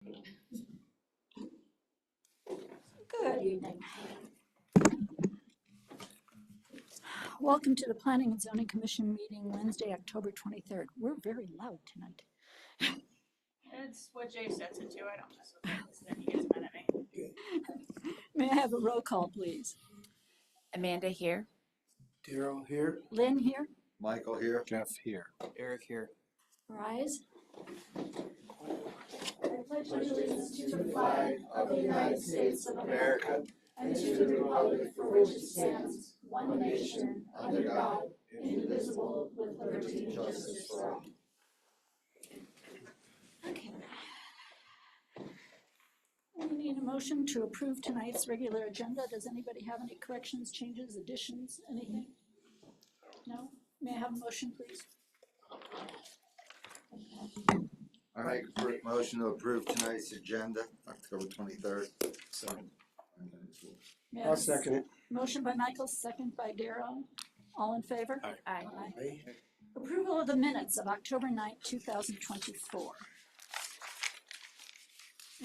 Good evening. Welcome to the Planning and Zoning Commission meeting Wednesday, October 23rd. We're very loud tonight. It's what Jay sets it to. I don't mess with it, because then he gets mad at me. May I have a roll call, please? Amanda here. Daryl here. Lynn here. Michael here. Jeff here. Eric here. Rise. I pledge allegiance to the flag of the United States of America and to the republic for which it stands, one nation, under God, indivisible, with liberty and justice for all. Okay. We need a motion to approve tonight's regular agenda. Does anybody have any corrections, changes, additions, anything? No? May I have a motion, please? I make a motion to approve tonight's agenda, October 23rd. May I I'll have a second it. Motion by Michael, second by Darrow. All in favor? Aye. Aye. Aye. Approval of the minutes of October 9th, 2024.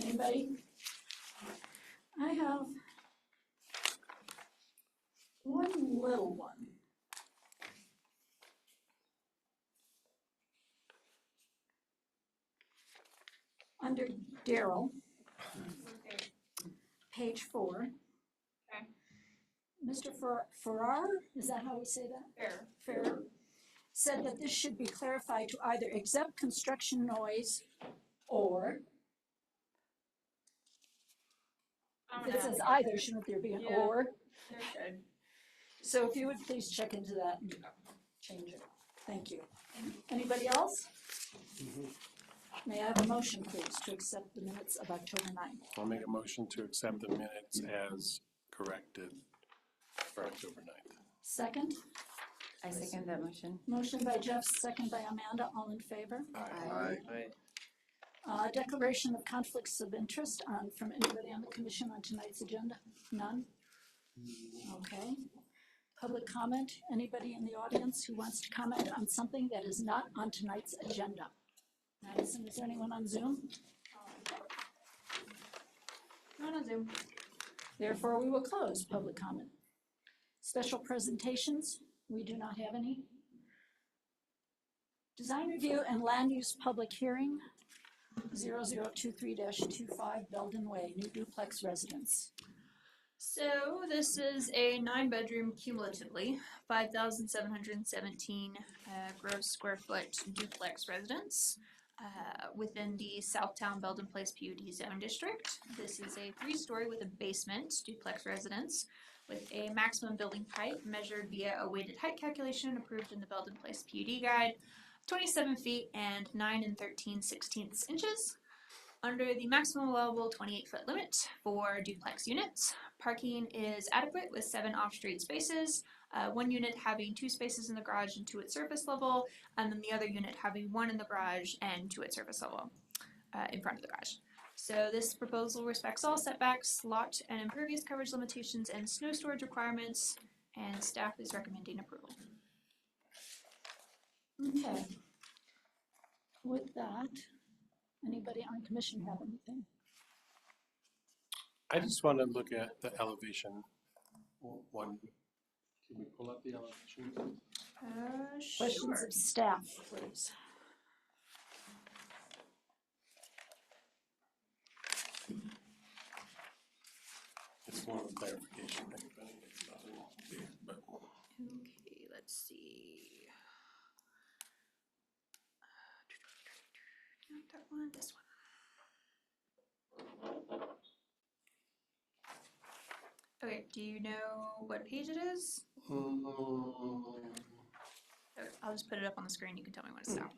Anybody? I have one little one. Under Darrell, page 4. Okay. Mr. Farrar, is that how we say that? Farrar said that this should be clarified to either exempt construction noise or, if it says either, shouldn't there be an Yeah. or? There should. So if you would please check into that and change it. Thank you. Anybody else? May I have a motion, please, to accept the minutes of October 9th? I'll make a motion to accept the minutes as corrected for October 9th. Second? I second that motion. Motion by Jeff, second by Amanda, all in favor? Aye. Declaration of conflicts of interest from anybody on the commission on tonight's agenda? None? Okay. Public comment, anybody in the audience who wants to comment on something that is not on tonight's agenda? Madison, is there anyone on Zoom? Not on Zoom. Therefore, we will close public comment. Special presentations, we do not have any. Design review and land use public hearing, 0023-25 Belden Way, new duplex residence. So this is a 9-bedroom cumulatively, 5,717 gross square foot duplex residence within the Southtown Belden Place PUD zone district. This is a 3-story with a basement duplex residence with a maximum building height measured via a weighted height calculation approved in the Belden Place PUD guide, 27 feet and 9 13/16 inches. Under the maximum allowable 28-foot limit for duplex units. Parking is adequate with 7 off-street spaces, one unit having 2 spaces in the garage and 2 at surface level, and then the other unit having 1 in the garage and 2 at surface level in front of the garage. So this proposal respects all setbacks, lot and impervious coverage limitations, and snow storage requirements, and staff is recommending approval. Okay. With that, anybody on commission have anything? I just want to look at the elevation one. Can we pull up the elevation? Questions Sure. of staff, please. It's more of a clarification thing, but it's nothing big, but Okay, let's see. Not that one, this one. Okay, do you know what page it is? Okay, I'll just put it up on the screen, you can tell me when to stop.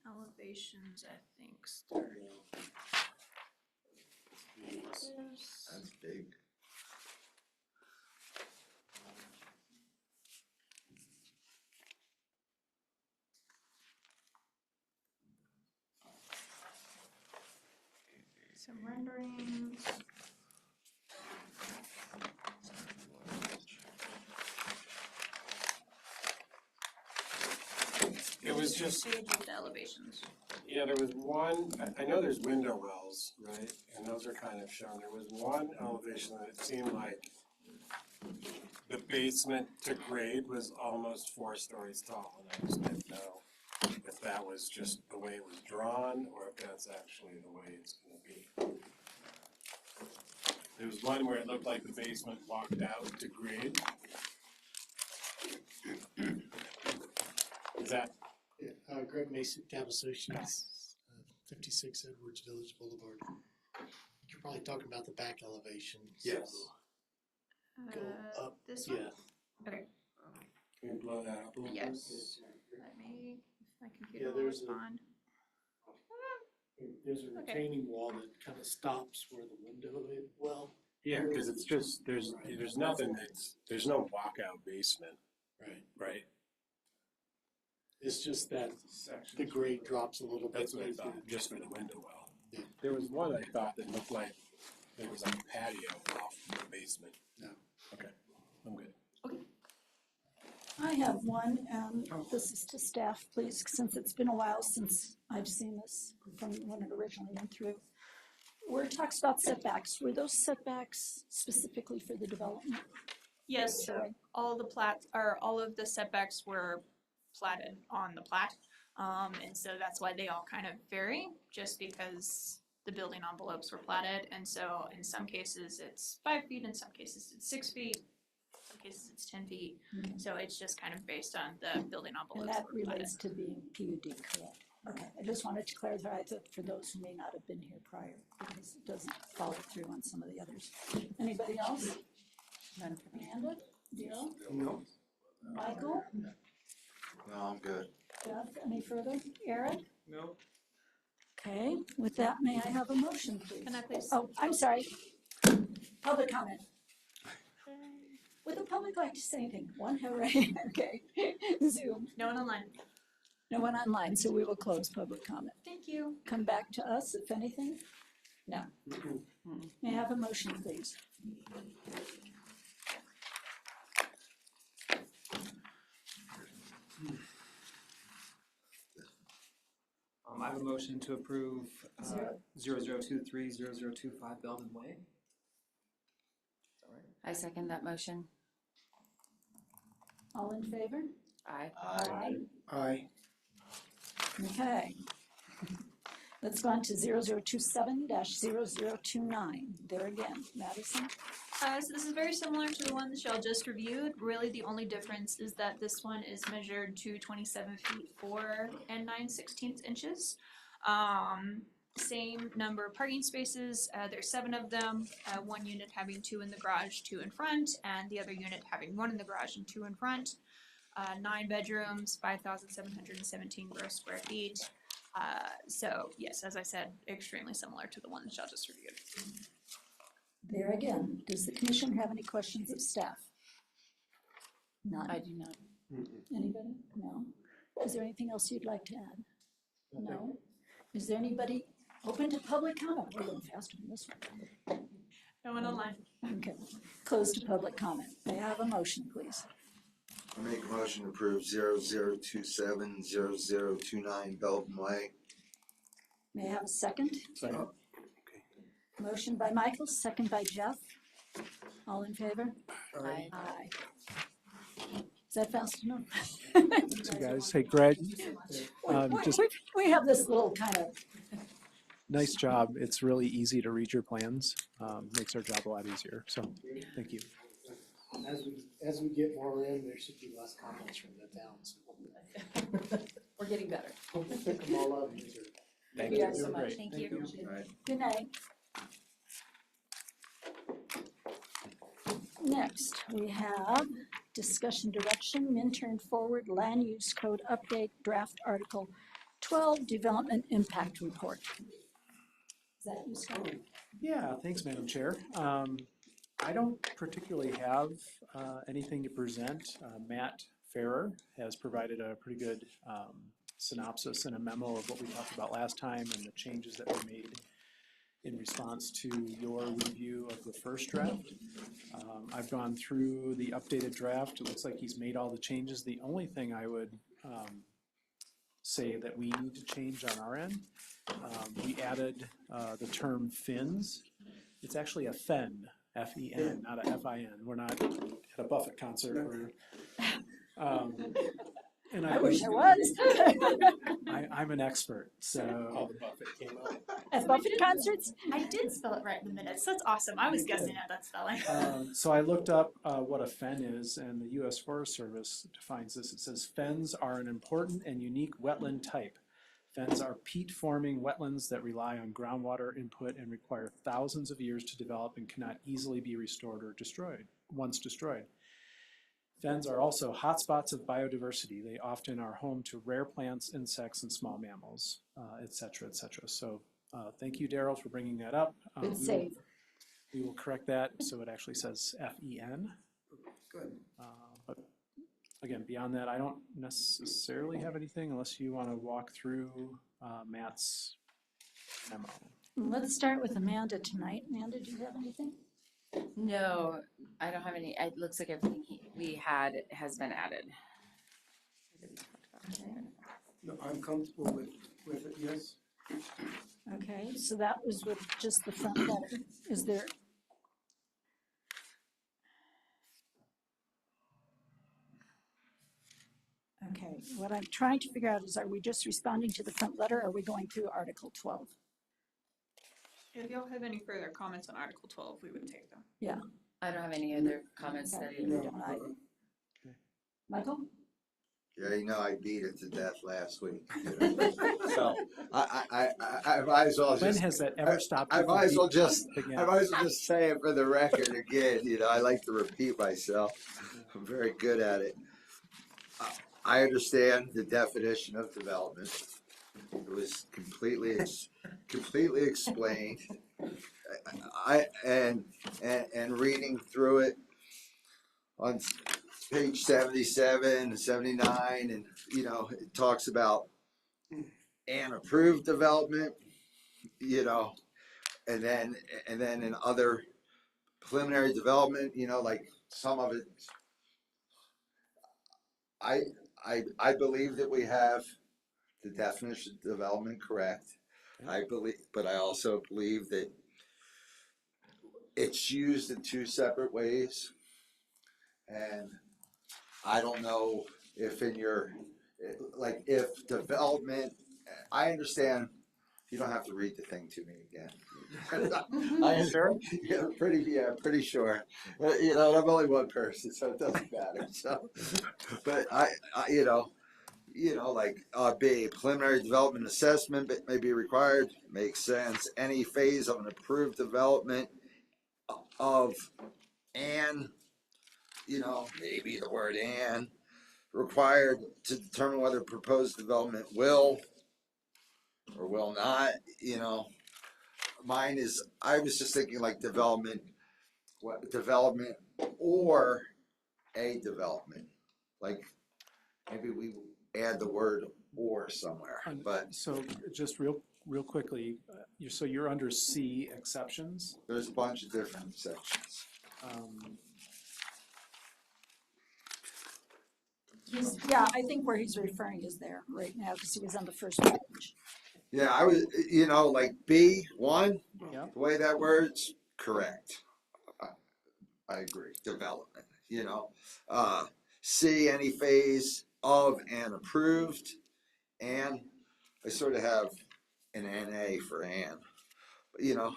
Elevations, I think, start. That's big. Some renderings. was just, Page with the elevations. yeah, there was one, I know there's window wells, right? And those are kind of shown. There was one elevation that it seemed like the basement to grade was almost 4 stories tall. And I just didn't know if that was just the way it was drawn or if that's actually the way it's gonna be. There was one where it looked like the basement walked out to grade. Is that, Greg Mason, Cab Associates, 56 Edwards Village Boulevard. You're probably talking about the back elevation. so Yes. Go up, This one? yeah. Okay. can you blow that up a little bit? Yes. Let me, if my computer Yeah, will there's a- respond. There's a Okay. retaining wall that kind of stops where the window is, well, Yeah, because it's just, there's nothing there's no walkout basement, right. right? It's just that the grade drops a little bit. That's what I thought, just for the window well. Yeah. There was one I thought that looked like there was like a patio off the basement. No. Okay, I'm good. I have one, and this is to staff, please, since it's been a while since I've seen this from when it originally went through. Where it talks about setbacks, were those setbacks specifically for the development? Yes, so all the plat, or all of the setbacks were platted on the plat. And so that's why they all kind of vary, just because the building envelopes were platted. And so in some cases it's 5 feet, in some cases it's 6 feet, in some cases it's 10 feet. Okay. So it's just kind of based on the building And envelopes that that were platted. relates to being PUD, correct? Okay, I just wanted to clarify that for those who may not have been here prior, because it doesn't follow through on some of the others. Anybody else? None for me. Amanda? Dale? No. Michael? No, I'm good. Jeff, any further? Aaron? No. Okay, with that, may I have a motion, please? Can I please? Oh, I'm sorry. Public comment. Would the public like to say anything? One, hooray, okay. Zoom, No one online. no one online, so we will close public comment. Thank you. Come back to us if anything? No. May I have a motion, please? I have a motion to approve, 00230025 Belden Way. Is that right? I second that motion. All in favor? Aye. Aye. Okay. Let's go on to 0027-0029. There again, Madison. So this is very similar to the one that y'all just reviewed. Really, the only difference is that this one is measured to 27 feet 4 and 9/16 inches. Same number of parking spaces. There's 7 of them. One unit having 2 in the garage, 2 in front, and the other unit having 1 in the garage and 2 in front. 9 bedrooms, 5,717 gross square feet. So yes, as I said, extremely similar to the one that y'all just reviewed. There again, does the commission have any questions of staff? None. I do not. Anybody? No. Is there anything else you'd like to add? No. Is there anybody open to public comment? We're a little faster than this one. No one online. Okay. Close to public comment. May I have a motion, please? I make a motion to approve 00270029 Belton Way. May I have a second? Second. Motion by Michael, second by Jeff. All in favor? Aye. Aye. Is that fast enough? So guys, hey Greg, just We have this little kind of, nice job. It's really easy to read your plans. Makes our job a lot easier. So thank you. As we get more in, there should be less comments from the towns. We're getting better. We'll pick them all up. Thank you you. guys so You're much. great. Thank you. good night. Next, we have discussion direction, Minturn Forward Land Use Code Update Draft Article 12 Development Impact Report. Is that you, Scott? Yeah, thanks, Madam Chair. I don't particularly have anything to present. Matt Farrer has provided a pretty good synopsis and a memo of what we talked about last time and the changes that were made in response to your review of the first draft. I've gone through the updated draft. It looks like he's made all the changes. The only thing I would say that we need to change on our end. We added the term fins. It's actually a fen, F-E-N, not a F-I-N. We're not at a Buffett concert. And I wish I was. I'm an expert, so. All the Buffett came out. At Buffett concerts? I did spell it right in the minutes. That's awesome. I was guessing at that spelling. So I looked up what a fen is, and the U.S. Forest Service defines this. It says fens are an important and unique wetland type. Fens are peat-forming wetlands that rely on groundwater input and require thousands of years to develop and cannot easily be restored or destroyed, once destroyed. Fens are also hotspots of biodiversity. They often are home to rare plants, insects, and small mammals, et cetera, et cetera. So thank you, Daryl, for bringing that up. Good save. We will correct that so it actually says F-E-N. Good. But again, beyond that, I don't necessarily have anything unless you want to walk through Matt's memo. Let's start with Amanda tonight. Amanda, do you have anything? No, I don't have any, it looks like everything we had has been added. No, I'm comfortable with it, yes. Okay, so that was with just the front letter. Is there? Okay, what I'm trying to figure out is, are we just responding to the front letter, or are we going through Article 12? If y'all have any further comments on Article 12, we would take them. I don't have any other comments that Okay. I, Don't I? Michael? Yeah, you know, I beat it to death last week. So I might as well When just, has that ever stopped? I you from might as well being just, again? I might as well just say it for the record again, you know, I like to repeat myself. I'm very good at it. I understand the definition of development. It was completely explained. And reading through it on page 77 and 79, and you know, it talks about an approved development, you know, and then in other preliminary development, you know, like some of it. I believe that we have the definition of development correct. I believe, but I also believe that it's used in two separate ways. And I don't know if in your, like, if development, I understand, you don't have to read the thing to me again. I sure? Yeah, pretty sure. You know, I'm only one person, so it doesn't matter, so. But I you know, like, B, preliminary development assessment may be required, makes sense. Any phase of an approved development of an, you know, maybe the word and, required to determine whether proposed development will or will not, you know. Mine is, I was just thinking like development or a development. Like, maybe we add the word or somewhere, but So just real quickly, so you're under C, exceptions. there's a bunch of different sections. Yeah, I think where he's referring is there right now, because he was on the first page. Yeah, I was, you know, like B1, Yeah. the way that word's correct. I agree, development, you know. C, any phase of and approved, and I sort of have an NA for and. But, you know,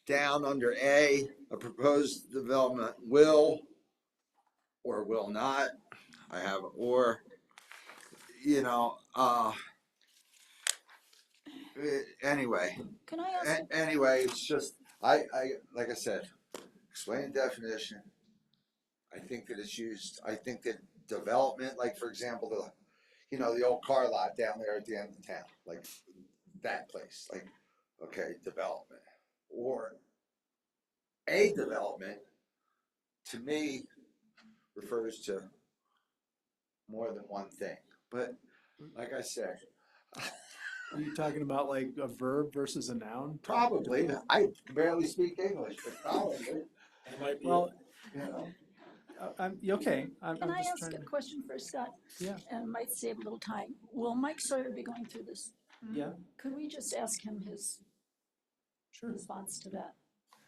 down under A proposed development will or will not. I have or, you know, anyway. Can I ask? Anyway, it's just, I, like I said, explain the definition. I think that it's used, I think that development, like for example, the old car lot down there at the end of town, like that place, like, okay, development. Or a development, to me, refers to more than one thing. But like I said, Are you talking about like a verb versus a noun? probably, I barely speak English, but probably, That might be, Well, you know. Okay, I'm Can I just ask trying a to, question first, Scott? Yeah. And it might save a little time. Will Mike Sawyer be going through this? yeah, Could we just ask him his sure, response to that?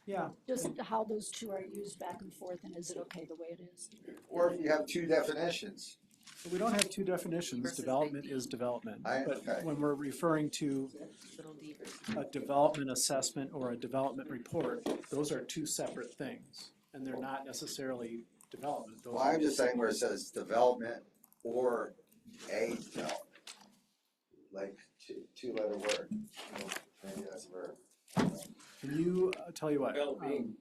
yeah. Just how those two are used back and forth, and is it okay the way it is? Or if you have two definitions. But we don't have two definitions. Versus Development big D. is development. Okay. But when we're referring to Little D versus. a development assessment or a development report, those are two separate things. And they're not necessarily development. Those Well, are I'm just saying where it says development or a development. Like two-letter word. Maybe that's a verb. Can you, tell you what? Well-being.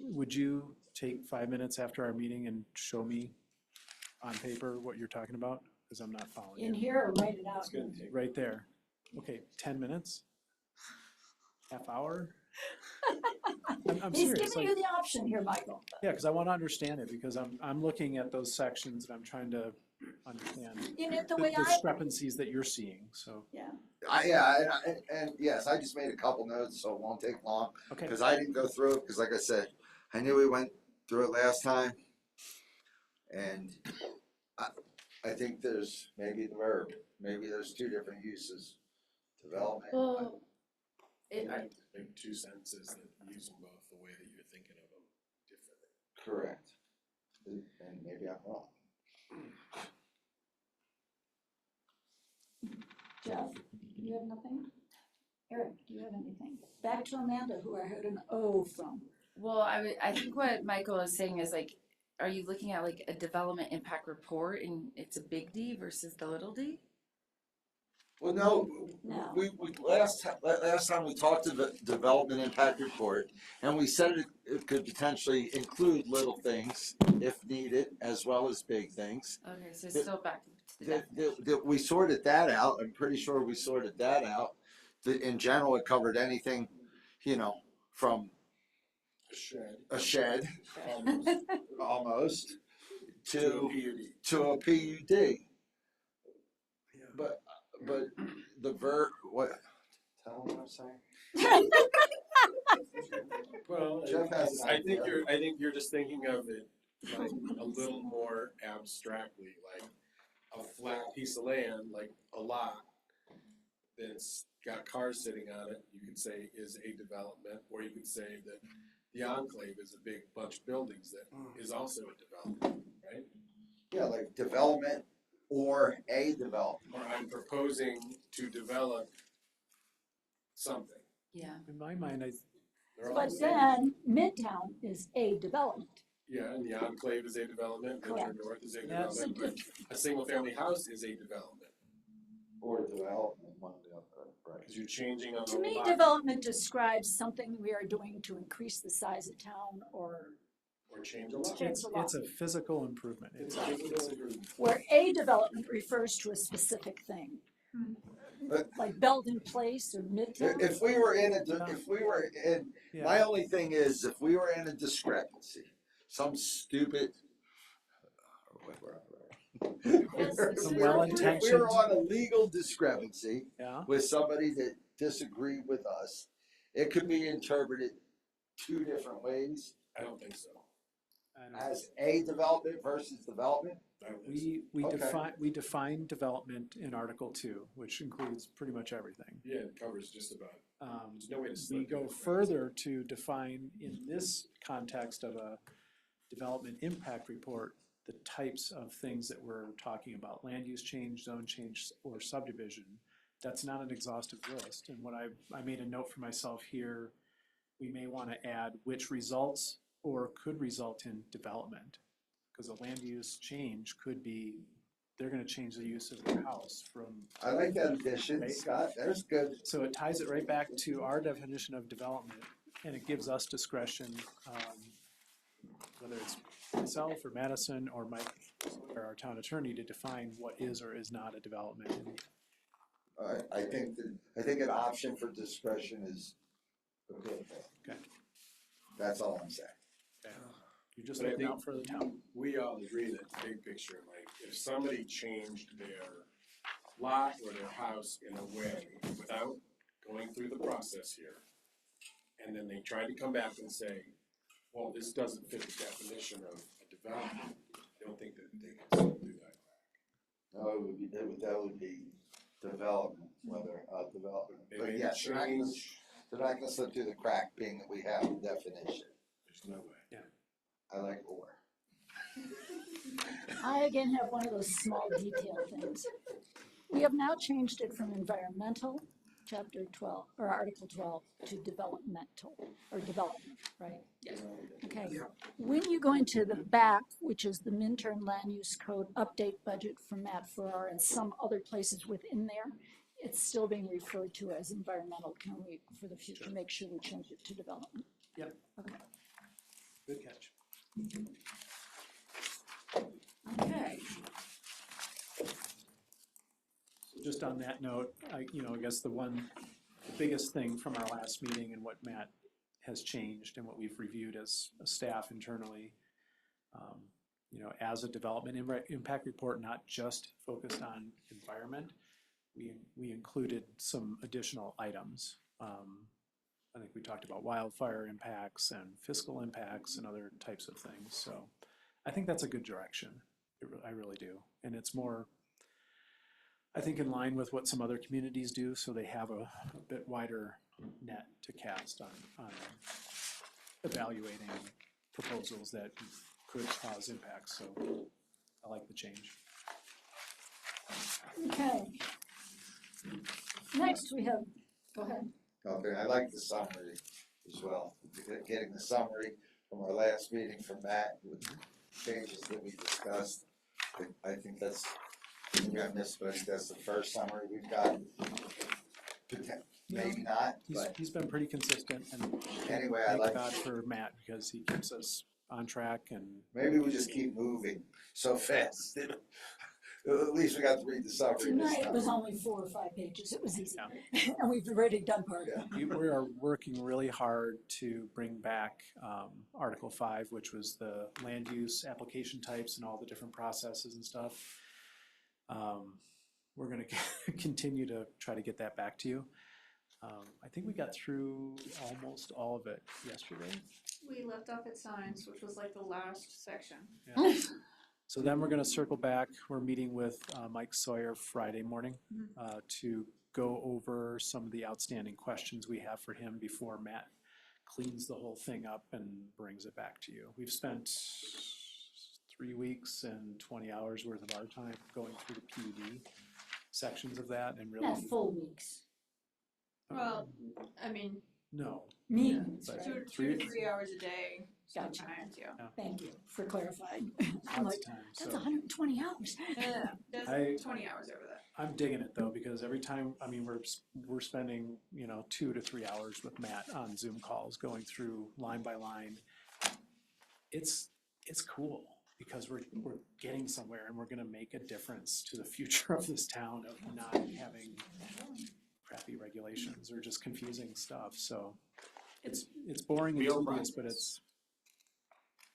Would you take 5 minutes after our meeting and show me on paper what you're talking about? Because I'm not following In you. here or write it out? It's gonna take. Right there. Okay, 10 minutes? Half hour? I'm He's serious. giving you the option here, Michael. Yeah, because I want to understand it, because I'm looking at those sections and I'm trying to understand You know, the the way I, discrepancies that you're seeing, so, yeah. And yes, I just made a couple notes, so it won't take long. okay. Because I didn't go through it, because like I said, I knew we went through it last time. And I think there's maybe the verb, maybe there's two different uses. Development. Well, Make two sentences that use them both the way that you're thinking of them differently. Correct. And maybe I'm wrong. Jeff, do you have nothing? Eric, do you have anything? Back to Amanda, who I heard an O from. well, I think what Michael is saying is like, are you looking at like a development impact report and it's a big D versus the little d? Well, no, No. we last time we talked to the development impact report, and we said it could potentially include little things if needed, as well as big things. Okay, so it's still back to the That we sorted that out. I'm pretty sure we sorted that out. In general, it covered anything, from A shed. a shed, definition. almost, To to a PUD. But the verb, what? Tell them what I'm saying. Well, Jeff has an I think idea. I think you're just thinking of it like a little more abstractly, like a flat piece of land, like a lot that's got cars sitting on it, you could say is a development, or you could say that the enclave is a big bunch of buildings that is also a development, right? Yeah, like development or a development. Or I'm proposing to develop something. Yeah. In my mind, They're all But the same. then Midtown is a development. Yeah, and the enclave is a development, Venture Correct. North is a That's- development, a single family house is a development, Or development, one or the other, right. because you're changing on the To me, lot. development describes something we are doing to increase the size of town or Or change a lot. change the law. it's a physical improvement. It's a physical improvement. Where a development refers to a specific thing. But- Like Belden Place or Midtown. If we were in Yeah. my only thing is, if we were in a discrepancy, some stupid. Some well-intentioned- If we were on a legal discrepancy Yeah, with somebody that disagreed with us, it could be interpreted two different ways, I don't think so. I know. as a development versus development. I don't think so. We Okay. define development in Article 2, which includes pretty much everything. Yeah, it covers just about, there's no way to We slip it go in. further to define, in this context of a development impact report, the types of things that we're talking about, land use change, zone change, or subdivision. That's not an exhaustive list, and what I made a note for myself here, we may want to add which results or could result in development. Because a land use change could be, they're gonna change the use of their house from, I like that addition, Right. Scott, there's good. so it ties it right back to our definition of development, and it gives us discretion, whether it's myself or Madison or Mike or our town attorney to define what is or is not a development. I think an option for discretion is a good thing. Okay. That's all I'm saying. You're just But I looking think- out for the town. We all agree that big picture, like, if somebody changed their lot or their house in a way without going through the process here, and then they tried to come back and say, well, this doesn't fit the definition of a development, I don't think that they can still do that. No, it would be, that would be development, whether, development. They But may yes, they're not gonna, change, they're not gonna slip through the crack being that we have a definition. there's no way. I like or. I again have one of those small detail things. We have now changed it from environmental, chapter 12, or article 12, to developmental, or development, right? Yes. Okay. When you go into the back, which is the Minturn Land Use Code update budget from Matt Farrar and some other places within there, it's still being referred to as environmental. Can we, for the future, make sure we change it to development? Yep. Okay. Good catch. Okay. Just on that note, I guess the biggest thing from our last meeting and what Matt has changed and what we've reviewed as a staff internally, as a development impact report, not just focused on environment, we included some additional items. I think we talked about wildfire impacts and fiscal impacts and other types of things. So I think that's a good direction. I really do. And it's more, I think, in line with what some other communities do, so they have a bit wider net to cast on evaluating proposals that could cause impacts. So I like the change. Okay. Next we have, go ahead. Okay, I like the summary as well. Getting the summary from our last meeting from Matt with changes that we discussed. I think that's, maybe I missed, but I think that's the first summary we've got. Maybe not, but He's been pretty consistent, and anyway, I thank like, God for Matt because he keeps us on track and maybe we just keep moving so fast. At least we got to read the summary this Tonight it was time. only 4 or 5 pages. It was easy. And we've already done part of it. we are working really hard to bring back Article 5, which was the land use application types and all the different processes and stuff. We're going to continue to try to get that back to you. I think we got through almost all of it yesterday. We left off at signs, which was like the last section. Yeah. So then we're going to circle back. We're meeting with Mike Sawyer Friday morning to go over some of the outstanding questions we have for him before Matt cleans the whole thing up and brings it back to you. We've spent 3 weeks and 20 hours worth of our time going through the PUD sections of that and really. Not full weeks. Well, I mean, No. Meetings, but right? 2 to 3 hours a day Gotcha. sometimes, yeah. Thank you for clarifying. I'm Lots like, of time. that's So 120 hours. Yeah, that's I- 20 hours over that. I'm digging it though, because every time, I mean, we're spending, 2 to 3 hours with Matt on Zoom calls, going through line by line. It's cool because we're getting somewhere and we're gonna make a difference to the future of this town of not having crappy regulations or just confusing stuff. So it's boring and Real tedious, but progress.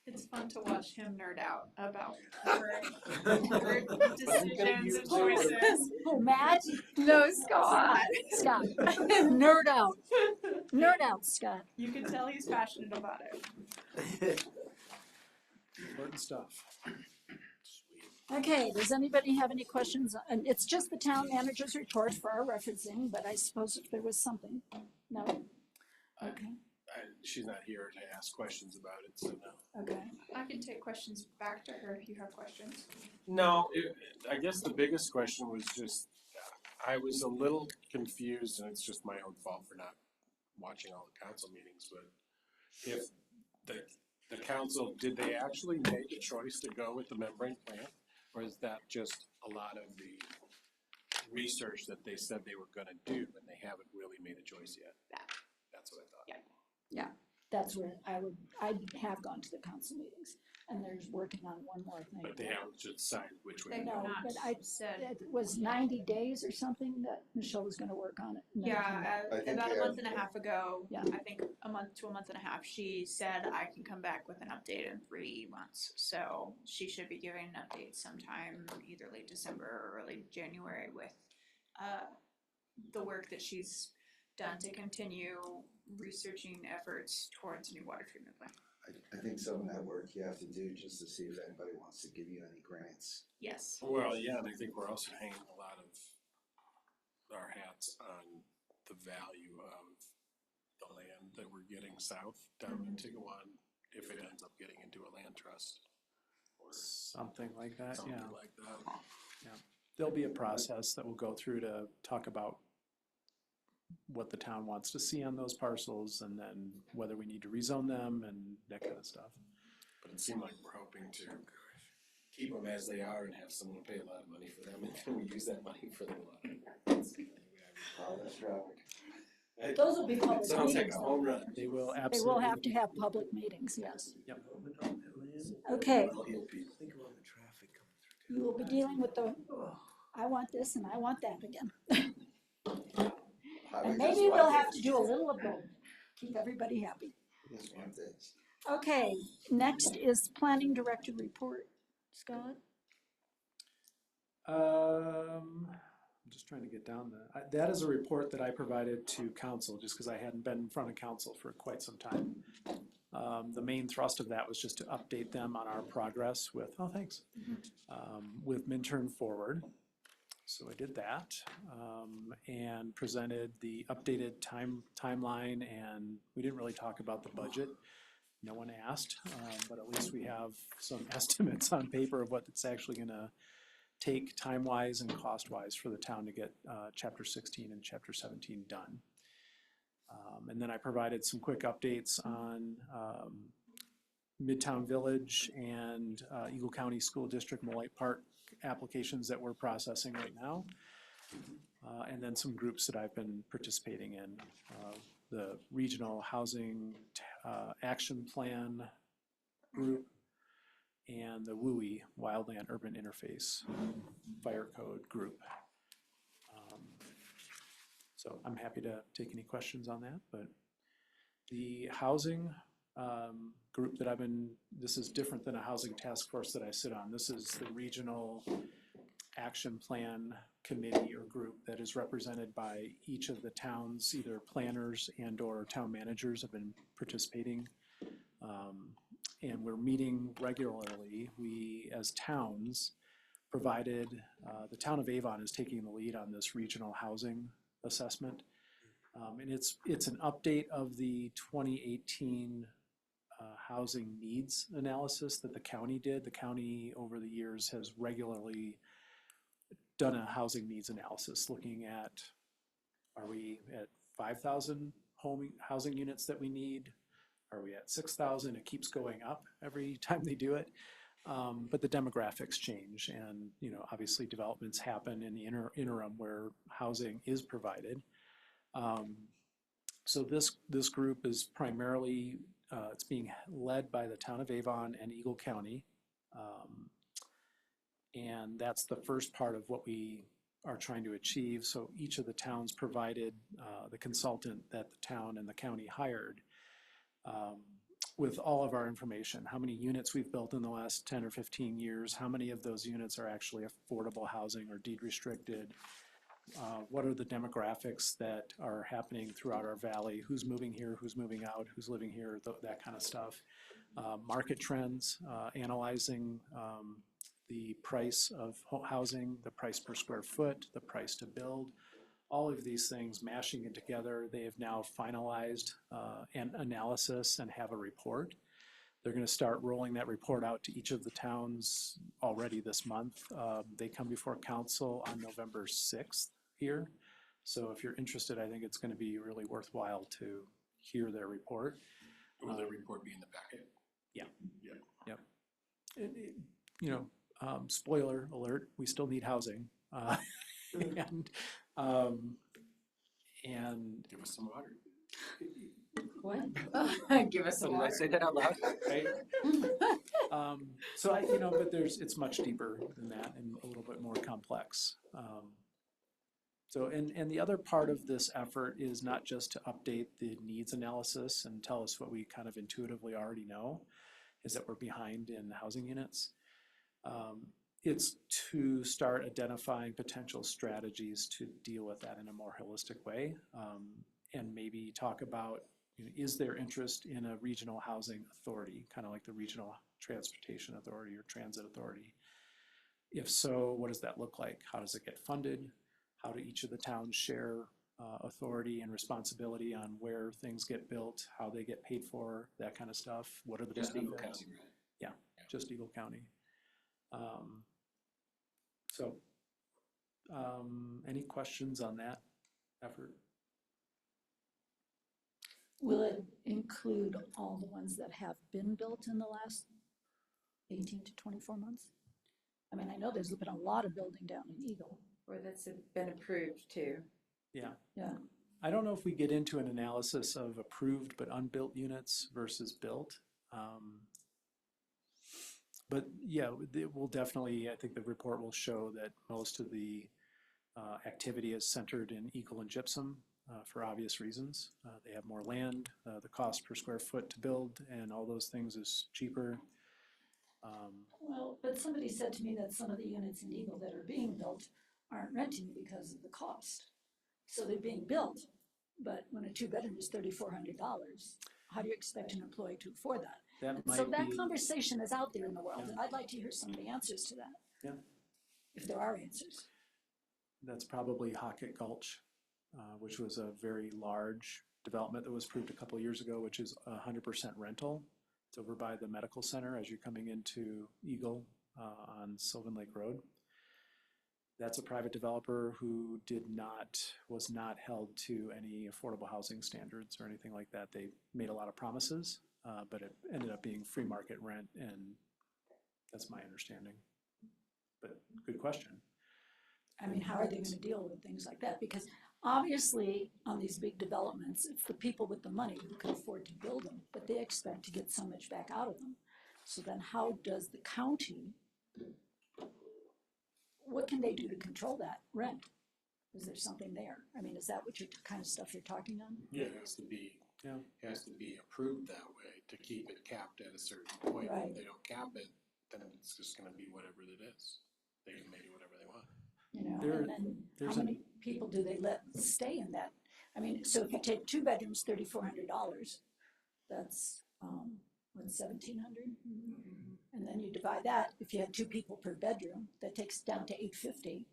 It's fun to watch him nerd out about her decisions and choices. Oh, Matt? No, Scott. Scott. Nerd out. Nerd out, Scott. You can tell he's passionate about it. important stuff. Okay, does anybody have any questions? And it's just the town manager's report for our referencing, but I suppose if there was something, no? Okay, She's not here to ask questions about it, so no. okay. I can take questions back to her if you have questions. No, I guess the biggest question was just, I was a little confused, and it's just my own fault for not watching all the council meetings, but if the council, did they actually make a choice to go with the membrane plant? Or is that just a lot of the research that they said they were gonna do, and they haven't really made a choice yet? That's what I thought. That's where I have gone to the council meetings, and there's working on one more thing. But they haven't just decided which way They've to go. No, not but I said. It was 90 days or something that Michelle was gonna work on it. and then come Yeah, back. I think about a they month and a half ago, Yeah. I think a month to a month and a half, she said I can come back with an update in 3 months. So she should be giving an update sometime either late December or early January with the work that she's done to continue researching efforts towards a new water treatment plant. I think some of that work you have to do just to see if anybody wants to give you any grants. Yes. Well, yeah, and I think we're also hanging a lot of our hats on the value of the land that we're getting south down in Tigawan, if it ends up getting into a land trust or Something like that, something yeah. like that. There'll be a process that we'll go through to talk about what the town wants to see on those parcels and then whether we need to rezone them and that kind of stuff. But it seemed like we're hoping to keep them as they are and have someone pay a lot of money for them, and then we use that money for the lot. Oh, that's traffic. Those will be public Sounds like meetings. a home run. They will They absolutely. will have to have public meetings, yes. Yep. Okay, Well, he'll be- Think of all the traffic coming through. you will be dealing with the, I want this and I want that again. Highway And just maybe we'll one have day. to do a little of both, keep everybody happy. Just one day. Okay, next is planning director report. Scott? I'm just trying to get down that is a report that I provided to council, just because I hadn't been in front of council for quite some time. The main thrust of that was just to update them on our progress with, with Minturn Forward. So I did that, and presented the updated timeline, and we didn't really talk about the budget. No one asked, but at least we have some estimates on paper of what it's actually gonna take time-wise and cost-wise for the town to get Chapter 16 and Chapter 17 done. And then I provided some quick updates on Midtown Village and Eagle County School District Molite Park applications that we're processing right now. And then some groups that I've been participating in. The Regional Housing Action Plan group and the WUI Wildland Urban Interface Fire Code group. So I'm happy to take any questions on that, but the housing group that this is different than a housing task force that I sit on. This is the Regional Action Plan Committee or group that is represented by each of the towns, either planners and or town managers have been participating. And we're meeting regularly. We, as towns, provided, the town of Avon is taking the lead on this regional housing assessment. And it's an update of the 2018 housing needs analysis that the county did. The county over the years has regularly done a housing needs analysis looking at, are we at 5,000 housing units that we need? Are we at 6,000? It keeps going up every time they do it. But the demographics change and, obviously developments happen in the interim where housing is provided. So this group is primarily, it's being led by the town of Avon and Eagle County. And that's the first part of what we are trying to achieve. So each of the towns provided the consultant that the town and the county hired with all of our information, how many units we've built in the last 10 or 15 years, how many of those units are actually affordable housing or deed restricted, what are the demographics that are happening throughout our valley, who's moving here, who's moving out, who's living here, that kind of stuff. Market trends, analyzing the price of housing, the price per square foot, the price to build, all of these things mashing it together. They have now finalized an analysis and have a report. They're going to start rolling that report out to each of the towns already this month. They come before council on November 6th here. So if you're interested, I think it's going to be really worthwhile to hear their report. Will the report be in the packet? Yeah. Yeah. Yep. Spoiler alert, we still need housing. And Give us some water. What? Give us some Did I water. say that out loud? right? So but it's much deeper than that and a little bit more complex. So the other part of this effort is not just to update the needs analysis and tell us what we kind of intuitively already know, is that we're behind in housing units. It's to start identifying potential strategies to deal with that in a more holistic way, and maybe talk about is there interest in a regional housing authority, kind of like the regional transportation authority or transit authority? If so, what does that look like? How does it get funded? How do each of the towns share authority and responsibility on where things get built, how they get paid for, that kind of stuff? What are the Just Eagle benefits? County, right? Yeah, just Eagle County. So, any questions on that effort? Will it include all the ones that have been built in the last 18 to 24 months? I mean, I know there's been a lot of building down in Eagle. Or that's been approved too. Yeah. Yeah. I don't know if we get into an analysis of approved but unbuilt units versus built. But yeah, it will definitely, I think the report will show that most of the activity is centered in Eagle and Gypsum for obvious reasons. They have more land, the cost per square foot to build and all those things is cheaper. Well, but somebody said to me that some of the units in Eagle that are being built aren't renting because of the cost. So they're being built, but when a 2-bedroom is $3,400, how do you expect an employee to afford that? That So might that be, conversation is out there in the world, Yeah. and I'd like to hear some of the answers to that. Yeah. If there are answers. that's probably Hockett Gulch, which was a very large development that was approved a couple of years ago, which is 100% rental. It's over by the medical center as you're coming into Eagle on Sylvan Lake Road. That's a private developer who was not held to any affordable housing standards or anything like that. They made a lot of promises, but it ended up being free market rent, and that's my understanding. But good question. I mean, how are they gonna deal with things like that? Because obviously, on these big developments, it's the people with the money who can afford to build them, but they expect to get so much back out of them. So then how does the county, what can they do to control that rent? Is there something there? I mean, is that what you're, kind of stuff you're talking on? Yeah, it has to be, Yeah. has to be approved that way to keep it capped at a certain point. Right. If they don't cap it, then it's just gonna be whatever it is. They can make it whatever they want. You know, There- and then there's how a- many people do they let stay in that? I mean, so if you take 2 bedrooms, $3,400, that's, what, 1,700? And then you divide that, if you had 2 people per bedroom, that takes it down to $850.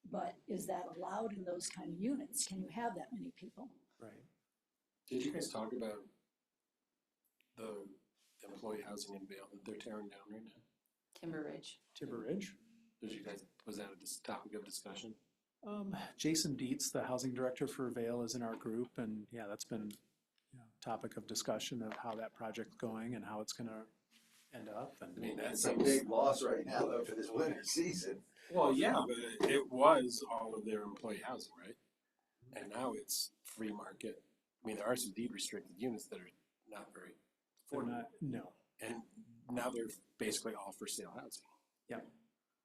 But is that allowed in those kind of units? Can you have that many people? Right. Did you guys talk about the employee housing in Vail that they're tearing down right now? Timber Ridge. Timber Ridge. Did you guys, was that a topic of discussion? Jason Dietz, the housing director for Vail, is in our group, and yeah, that's been topic of discussion of how that project's going and how it's gonna end up. And I mean, That's a big loss right now though for this winter season. Well, yeah, but it was all of their employee housing, right? And now it's free market. I mean, there are some deed restricted units that are not very they're affordable. not, no. And now they're basically all for sale housing. Yep.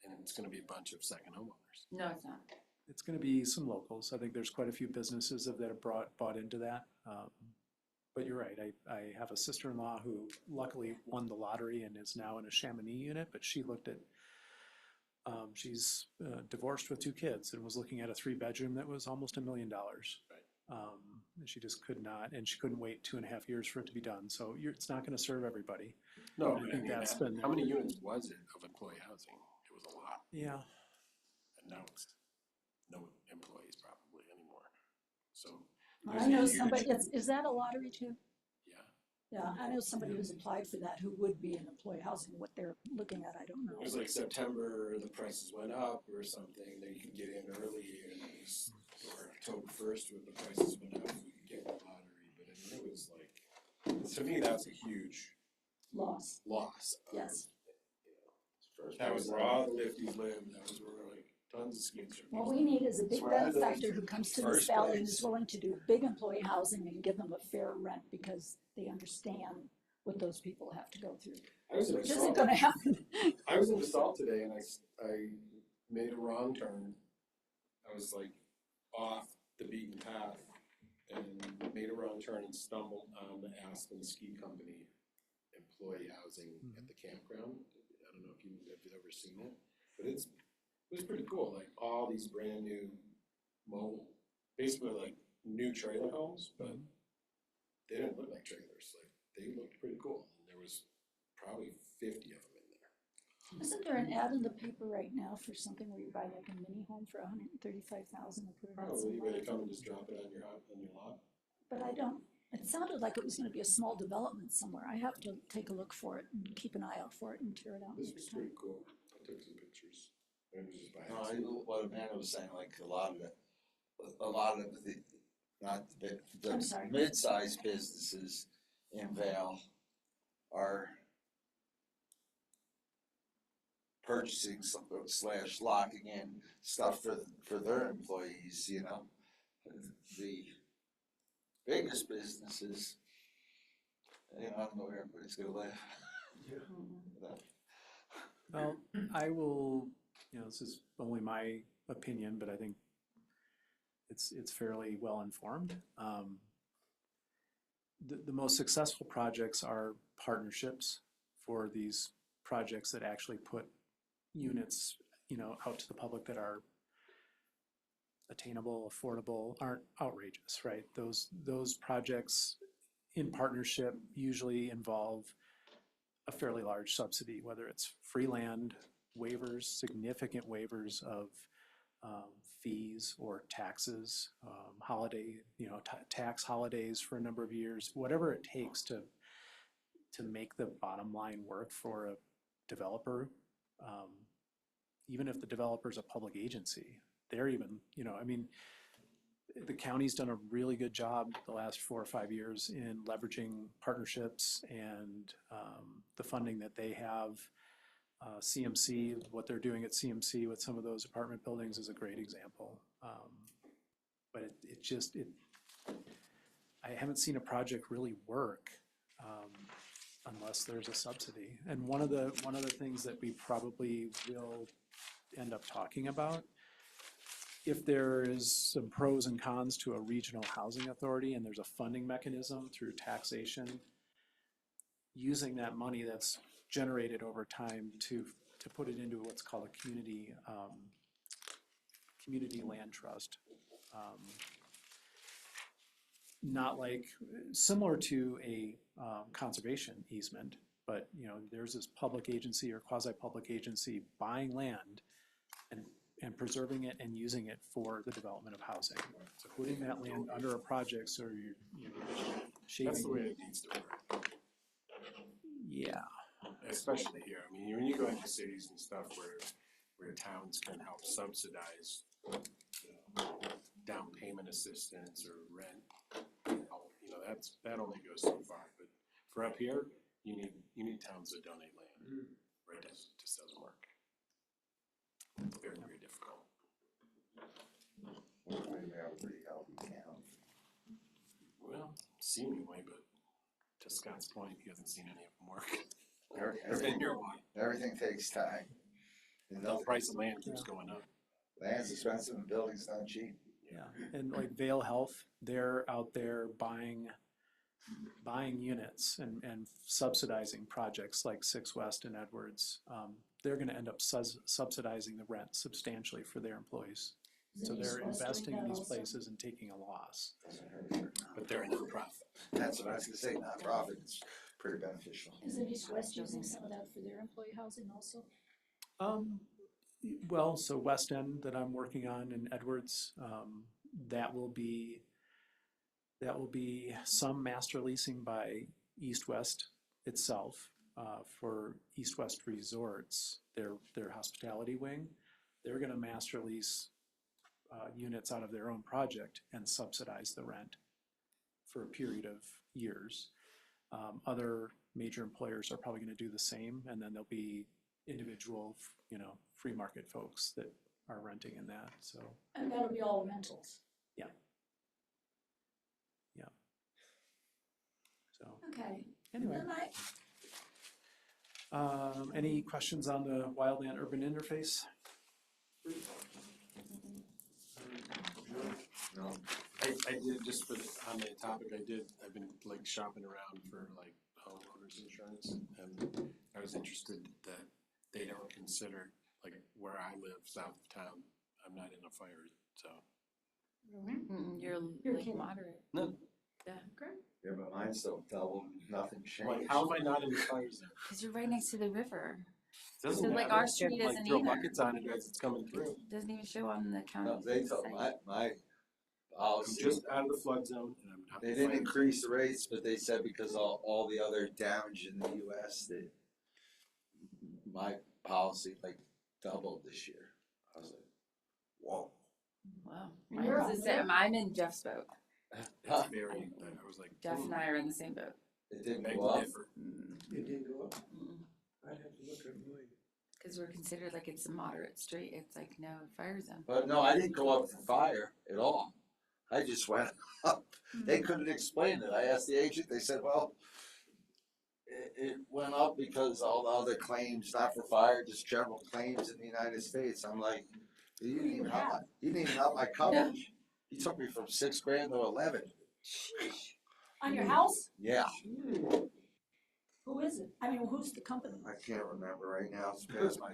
And it's gonna be a bunch of second homeowners. No, it's not. It's gonna be some locals. I think there's quite a few businesses that have bought into that. But you're right, I have a sister-in-law who luckily won the lottery and is now in a Chamonix unit, but she looked at, she's divorced with 2 kids and was looking at a 3-bedroom that was almost $1 million. Right. And she just could not, and she couldn't wait 2.5 years for it to be done. So it's not gonna serve everybody. No, I but I think mean, that's been- how many units was it of employee housing? It was a lot, Yeah. and now it's no employees probably anymore. So, I There's a know huge- somebody, is that a lottery too? yeah. Yeah, I know somebody who's applied for that who would be in employee housing. What they're looking at, I don't know. It was like September, the prices went up or something, then you could get in early, and it was, or October 1st when the prices went up, you could get the lottery, but I mean, it was like, to me, that's a huge Loss, loss. of, yes. you know, that was where all the lifties lived, that was where like tons of ski trips. What we need is a big That's where I lived benefactor who comes to this first valley and place. is willing to do big employee housing and give them a fair rent because they understand what those people have to go through, I was in which isn't Basalt- gonna happen. I was in Basalt today and I made a wrong turn. I was like off the beaten path and made a wrong turn and stumbled on the Aspen Ski Company employee housing at the campground. I don't know if you've ever seen it, but it was pretty cool. Like all these brand new mobile, basically like new trailer homes, but they didn't look like trailers, like, they looked pretty cool, and there was probably 50 of them in there. Isn't there an ad in the paper right now for something where you buy like a mini home for $135,000 and put it on Probably, somewhere? where they come and just drop it on your house, on your lot. But I don't, it sounded like it was gonna be a small development somewhere. I have to take a look for it and keep an eye out for it and tear it out This next was time. pretty cool, I took some pictures, it was just by No, accident. what Amanda was saying, like a lot of the, not I'm sorry. mid-sized businesses in Vale are purchasing some / locking in stuff for their employees, you know. The biggest businesses, you know, I don't know where everybody's gonna live. Well, I will, this is only my opinion, but I think it's fairly well informed. The most successful projects are partnerships for these projects that actually put units, out to the public that are attainable, affordable, aren't outrageous, right? Those projects in partnership usually involve a fairly large subsidy, whether it's free land, waivers, significant waivers of fees or taxes, holiday, tax holidays for a number of years, whatever it takes to make the bottom line work for a developer. Even if the developer's a public agency, they're even, the county's done a really good job the last 4 or 5 years in leveraging partnerships and the funding that they have. CMC, what they're doing at CMC with some of those apartment buildings is a great example. But I haven't seen a project really work unless there's a subsidy. And one of the things that we probably will end up talking about, if there is some pros and cons to a regional housing authority and there's a funding mechanism through taxation, using that money that's generated over time to put it into what's called a community land trust. Not like, similar to a conservation easement, but there's this public agency or quasi-public agency buying land and preserving it and using it for the development of housing. So putting that land under a project, so you're shaping. That's the way it needs to work, Yeah. especially here, I mean, when you go into cities and stuff where towns can help subsidize, down payment assistance or rent, that only goes so far, but for up here, you need towns that donate land, right, it just doesn't work. Very, very difficult. We have a pretty healthy town. Well, seemingly, but to Scott's point, he hasn't seen any of them work. It's Everything, been here a while. everything takes time. And The price of land keeps going up. land's expensive and building's not cheap. Yeah, and like Vale Health, they're out there buying units and subsidizing projects like 6 West and Edwards. They're gonna end up subsidizing the rent substantially for their employees. So they're investing in these places and taking a loss. But they're a nonprofit. That's what I was gonna say, nonprofit, it's pretty beneficial. Isn't East West using some of that for their employee housing also? Well, so West End that I'm working on in Edwards, that will be some master leasing by East West itself for East West Resorts, their hospitality wing. They're gonna master lease units out of their own project and subsidize the rent for a period of years. Other major employers are probably gonna do the same, and then there'll be individual, free market folks that are renting in that, so. And that'll be all rentals. So, Okay. anyway, And any questions on the wildland urban interface? I did, just on the topic, I've been like shopping around for like homeowners insurance, and I was interested that they don't consider, like where I live, south of town, I'm not in a fire, so. You're You're like kidding. moderate. No. Yeah, great. Yeah, but mine's still double, nothing I'm like, changed. how am I not in the fire zone? Because you're right next to the river. Doesn't So, like, matter. our street Like, isn't throw either. buckets on it as it's coming through. Doesn't even show on the county. No, they told, site. my I'm policy, just out of the flood zone and I'm not. they didn't increase the rates, but they said because all the other damage in the US, that my policy like doubled this year. I was like, whoa. Wow. You're Mine's on the same. I'm in Jeff's boat. It's very, I was like. Jeff and I are in the same boat. It didn't beg go to up. differ. It did go up. Mm. I'd have to look at mine. Because we're considered like it's a moderate street. It's like no fire zone. But no, I didn't go up for fire at all. I just went up. They couldn't explain it. I asked the agent, they said, well, it went up because all the other claims, not for fire, just general claims in the United States. I'm like, you didn't even help my coverage. He took me from $6,000 to 11. On your house? Yeah, Who is it? I mean, who's the company? I can't remember right now. It's past my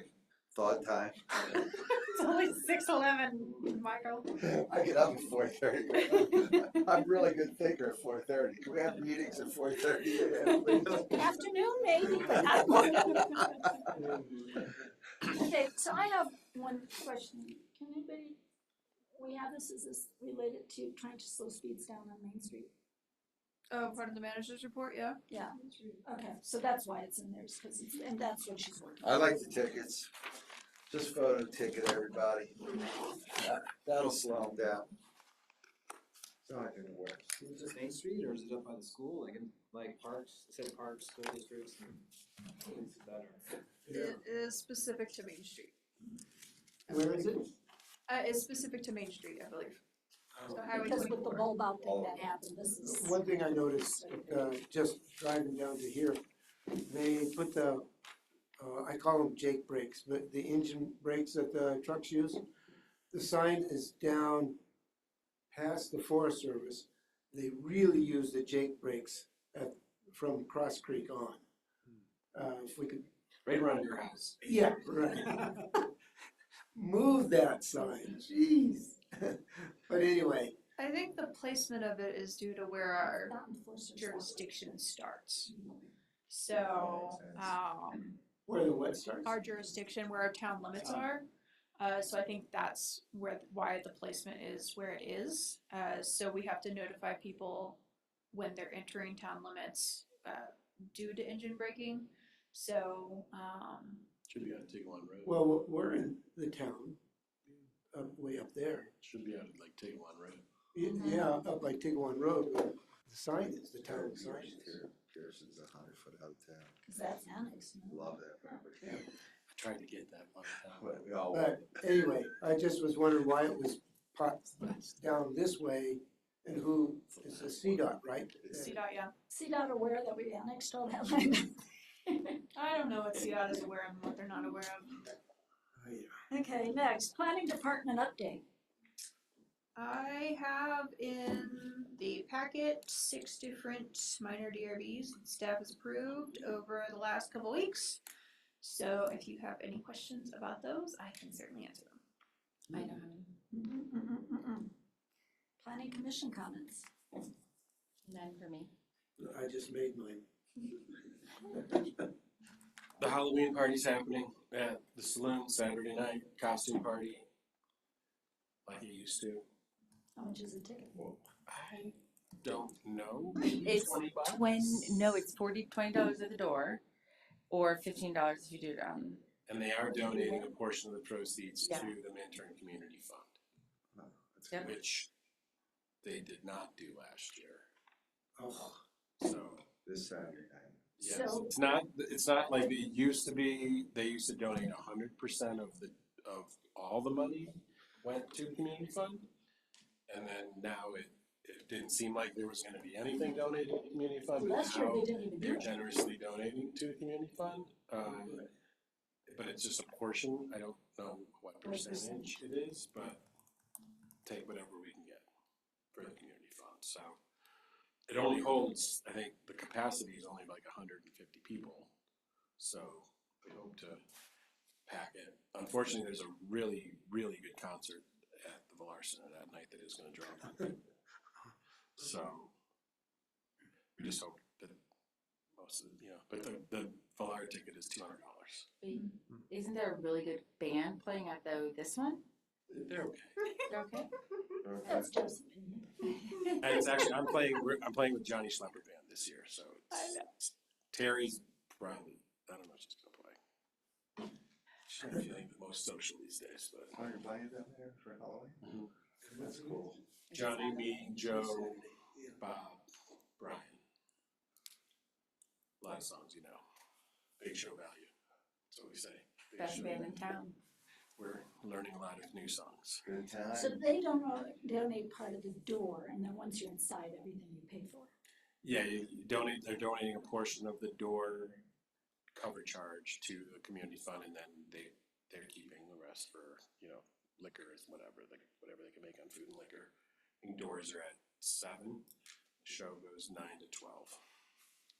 thought time. It's only 6:11, Michael. I get up at 4:30. I'm a really good thinker at 4:30. Can we have meetings at 4:30 a.m., please? Afternoon, maybe, but not. Okay, so I have one question. Can anybody, is this related to trying to slow speeds down on Main Street? Oh, part of the manager's report, yeah. Yeah, okay, so that's why it's in there, because it's, and that's what she's working I like the tickets. Just photo ticket everybody. That'll slow them down. It's not gonna work. Is this Main Street or is it up by the school, like in, like parks, city parks, school districts? And things like that, or- It is specific to Main Street. Where is it? It's specific to Main Street, I believe. So Highway Because with the 24. bulb out thing that happened, this is. One thing I noticed, just driving down to here, they put the, I call them Jake brakes, but the engine brakes that the trucks use. The sign is down past the Forest Service. They really use the Jake brakes from Cross Creek on. If we could, Right around your house. yeah, right. Move that sign, jeez. But anyway, I think the placement of it is due to where our Not enforced or jurisdiction starts. So, where the wet starts. our jurisdiction, where our town limits are. So I think that's why the placement is where it is. So we have to notify people when they're entering town limits, due to engine braking. So, Should be on Tigwan Road. Well, we're in the town, way up there. Should be on like Tigwan Road. Yeah, up by Tigwan Road, where the sign is, the town sign is. Pearson's 100 foot out of town. Because that's annexed. no? Love that property. I tried to get that one time. But we all But anyway, I just was wondering why it was popped down this way, and who, it's a CDOT, right? CDOT, yeah. CDOT aware that we annexed all that land? I don't know what CDOT is aware of and what they're not aware of. Oh, yeah. Okay, next, planning department update. I have in the packet 6 different minor DRBs that staff has approved over the last couple weeks. So if you have any questions about those, I can certainly answer them. I don't have any. Planning commission comments. None for me. I just made mine. The Halloween party's happening at the saloon Saturday night, costume party. Like it used to. How much is a ticket? I don't know. It's $20? it's $20 at the door, or $15 if you do it on. And they are donating a portion of the proceeds Yeah. to the Minturn Community Fund, Yep. which they did not do last year. Oh, So, This Saturday night. yes, So- it's not like it used to be. They used to donate 100% of all the money went to the community fund. And then now it didn't seem like there was gonna be anything donated to the community fund, but Last year, now they didn't even do they're it. generously donating to the community fund. But it's just a portion, I don't know what percentage it is, but take whatever we can get for the community fund, so. It only holds, I think the capacity is only like 150 people, so we hope to pack it. Unfortunately, there's a really, really good concert at the Villar Center that night that is gonna draw people. So, we just hope that most of, but the full hour ticket is $200. Isn't there a really good band playing at this one? They're okay. They're okay? That's Joe's opinion. And it's actually, I'm playing with Johnny Schlepper Band this year, so Terry's probably, I don't know if she's gonna play. She's not feeling the most social these days, but. Oh, you're playing down there for Halloween? That's cool. Johnny, me, Joe, Bob, Brian. A lot of songs, big show value, that's what we say. Big Best show band in value. town. We're learning a lot of new songs. Good time. So they don't donate part of the door, and then once you're inside, everything you pay for. Yeah, they're donating a portion of the door cover charge to the community fund, and then they're keeping the rest for, liquors, whatever they can make on food and liquor. I think doors are at 7, the show goes 9 to 12.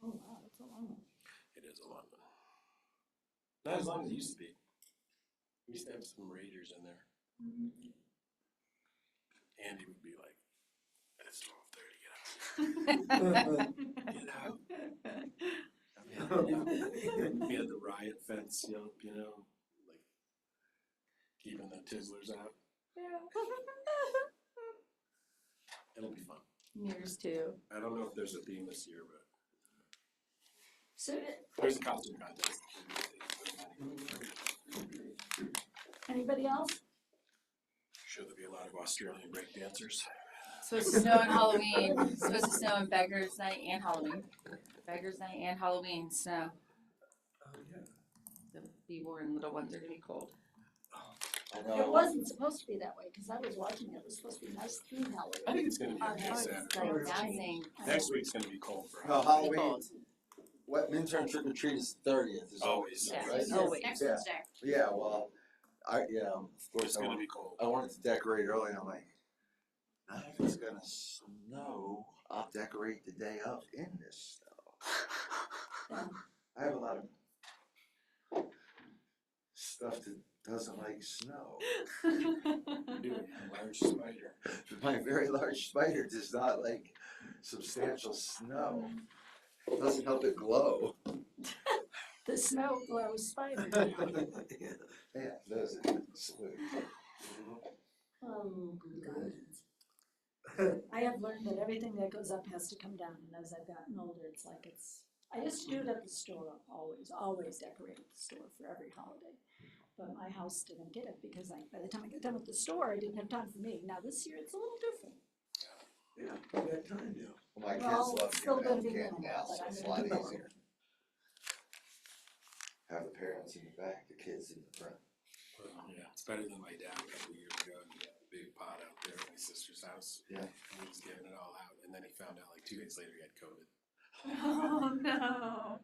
Oh, wow, that's a long one. It is a long one. Not as long as it used to be. We used to have some ragers in there. Andy would be like, it's 12:30, get out. We had the riot fence up, like keeping the Tizzlers out. It'll be fun. Yours too. I don't know if there's a theme this year, but So, there's a costume contest. anybody else? Sure, there'll be a lot of Australian break dancers. Supposed to snow on Halloween. Supposed to snow on Beggars Night and Halloween. Beggars Night and Halloween snow. The B-born little ones are gonna be cold. I It know. wasn't supposed to be that way, because I was watching it was supposed to be nice through I Halloween. think it's gonna be Oh, a yeah. nice It's Saturday. like dancing. Next week's gonna be cold for No, us. Halloween, Cold. what Minturn trick or treat is 30th, is Always. Yeah. right? Always. Next Yeah. Wednesday. Yeah, well, of course, It's gonna be cold. I wanted to decorate early, and I'm like, not if it's gonna snow, I'll decorate the day of in this snow. I have a lot of stuff that doesn't like snow. You're doing a large spider. My very large spider does not like substantial snow. It doesn't help it glow. The snow glows spider. Yeah, it does. Oh, God. I have learned that everything that goes up has to come down, and as I've gotten older, it's like I used to do it at the store, always decorate at the store for every holiday. But my house didn't get it, because by the time I got done with the store, I didn't have time for me. Now this year, it's a little different. Yeah, that time now. Well, my Well, kids love it's still getting gonna out be candy minimal, now, but so I'm it's a gonna lot do more. easier. Have the parents in the back, the kids in the front. Well, yeah, it's better than my dad a couple of years ago. He had a big pot out there at my sister's house. Yeah. And he was giving it all out, and then he found out like 2 days later he had COVID. Oh, no.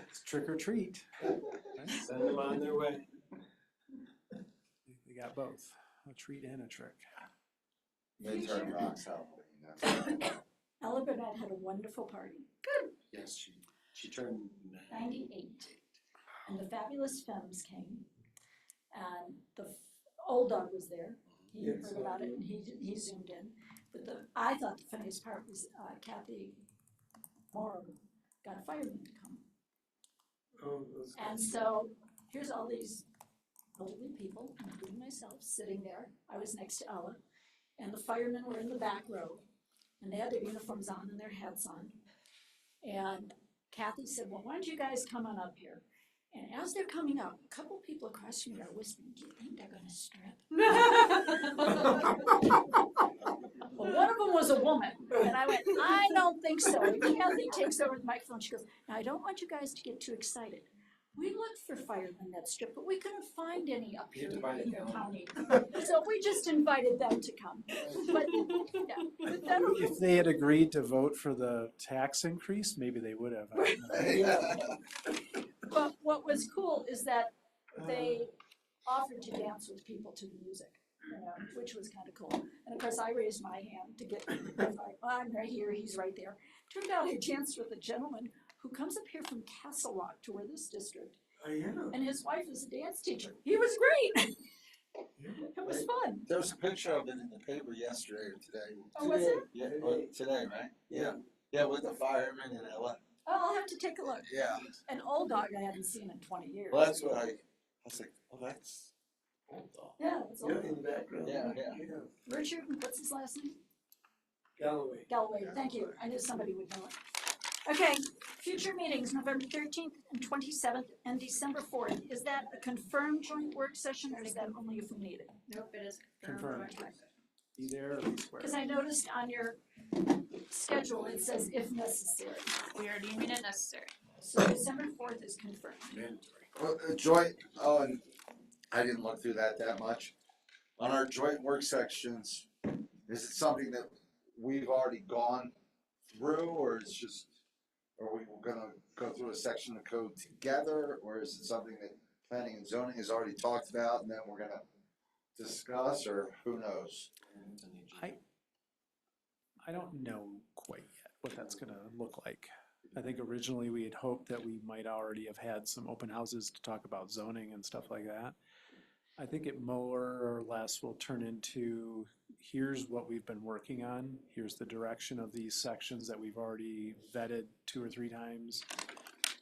It's trick or treat. Send them on their way. They got both, a treat and a trick. Minturn rocks Halloween. Ella Burnett had a wonderful party, Yes, she turned 98. And the Fabulous Femmes came, and the old dog was there. He Yes. heard about it, and he zoomed in. But I thought the funniest part was Kathy Morrow got a fireman to come. Oh, those And so here's all these elderly people, including myself, sitting there. I was next to Ella, and the firemen were in the back row, and they had their uniforms on and their hats on. And Kathy said, well, why don't you guys come on up here? And as they're coming up, a couple people across from me are whispering, do you think they're gonna strip? Well, one of them was a woman, and I went, I don't think so. And Kathy takes over the microphone, she goes, now I don't want you guys to get too excited. We looked for firemen that strip, but we couldn't find any up You here have to buy in the the calendar. county. So we just invited them to come. But, yeah, but then, If they had agreed to vote for the tax increase, maybe they would have. but what was cool is that they offered to dance with people to the music, which was kind of cool. And of course, I raised my hand to get, I was like, well, I'm right here, he's right there. Turned out I danced with a gentleman who comes up here from Castle Rock to where this district, I am. and his wife is a dance teacher. He was great. It was fun. There was a picture of it in the paper yesterday or today. Oh, was it? Yeah, or today, right? Yeah. Yeah, with the firemen and Ella. Oh, I'll have to take a look. Yeah. An old dog I hadn't seen in 20 years. Well, that's what I was like, oh, that's old dog. Yeah, it's Yeah, old. in the background. Yeah, yeah. Richard, what's his last name? Galloway. Galloway, thank you. I knew somebody would know it. Okay, future meetings, November 13th and 27th and December 4th. Is that a confirmed joint work session or is that only if we need it? Nope, it is Confirmed. Be there or be square. Because I noticed on your schedule, it says if necessary. We are deeming it necessary. So December 4th is confirmed. Well, joint, oh, and I didn't look through that much. On our joint work sections, is it something that we've already gone through, or it's just, are we gonna go through a section of code together, or is it something that planning and zoning has already talked about, and then we're gonna discuss, or who knows? I don't know quite yet what that's gonna look like. I think originally we had hoped that we might already have had some open houses to talk about zoning and stuff like that. I think it more or less will turn into, here's what we've been working on, here's the direction of these sections that we've already vetted 2 or 3 times.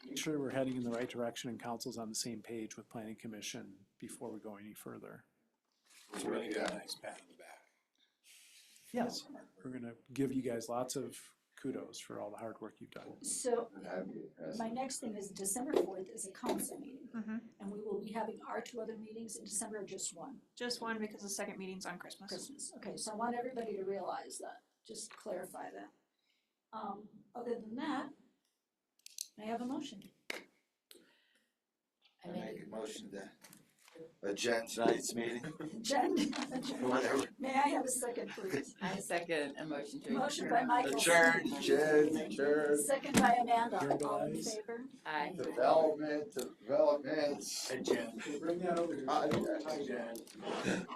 Make sure we're heading in the right direction and council's on the same page with planning commission before we go any further. It's really got a nice pat on the back. Yes, we're gonna give you guys lots of kudos for all the hard work you've done. So my next thing is December 4th is a council meeting. Mhm. And we will be having our 2 other meetings in December or just one? Just one because the second meeting's on Christmas. Christmas. Okay, so I want everybody to realize that, just to clarify that. Other than that, may I have a motion? I make a motion to adjourn tonight's meeting, Jen? whatever. May I have a second, please? I second a motion to Motion by Michael. Adjourn, Jen. Second by Amanda. All in Adjourn. favor? Aye. Developments. Hey, Jen. Bring that over here. Hi, Jen.